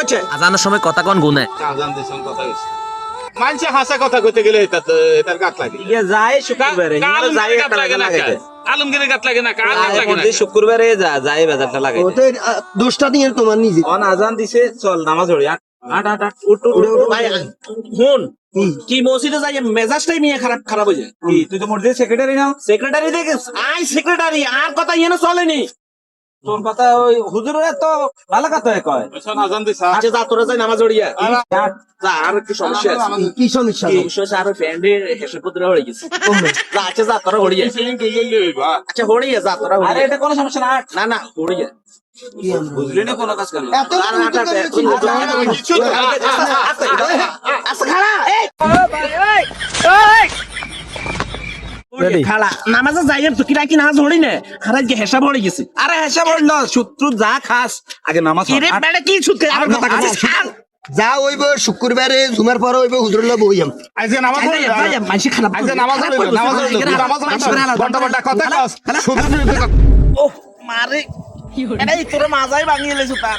কইছে আজানের সময় কথা কোন গুনে আজান দিছেন কথা কইছে মানছে হাসা কথা কইতে গেলে এটার গাত লাগে ইয়ে যায় শুক্রবারে হিমারে যায় একটা লাগে না আলমগীরের গাত লাগে না কার গাত লাগে না মধ্যে শুক্রবারে যায় বাজারটা লাগে ওদের দোষটা নিয়ে তোমার নিজে অন আজান দিছে চল নামাজ পড়ি আট আট আট উঠ ভাই হুন কি মসজিদে যাই মেজাজটাই নিয়ে খারাপ হয়ে যায় কি তুই তো মসজিদের সেক্রেটারি নাও সেক্রেটারি দেখে আই সেক্রেটারি আর কথা ইয়ে চলেনি তোর কথা ওই হুজুরের তো ভালো কথা কয় শোন আজান দিছ আচ্ছা যা তোরা যাই নামাজ পড়িয়া যা আর কি সমস্যা আছে কি সমস্যা সমস্যা আর ফ্রেন্ডে হেসে পুত্র হয়ে গেছে যা আচ্ছা যা তোরা হড়িয়া আচ্ছা হড়িয়া যা তোরা আরে এটা কোনো সমস্যা না না না হড়িয়া বুঝলি না কোনো কাজ করলো এত খালা নামাজে যাইয়ের তো কিরা কি নামাজ হড়ি না হারাই যে হেসাব হড়ে গেছে আরে হেসে বললো সূত্র যা খাস আগে নামাজ পড়। কিরে বেড়ে কি ছুটকে আমার কথা আরে কাছে ছাড় যা হইব শুক্রবারে জুমার পরে হইব হুজুরুল্লাহ বইয়াম আইজে নামাজ পড়ি মানসি খারাপ আইজে নামাজ পড়ি নামাজ ঘন্টা ঘন্টা কথা কস শুধু ও মারে এটাই তোর মাজাই ভাঙিয়ে লেছো তার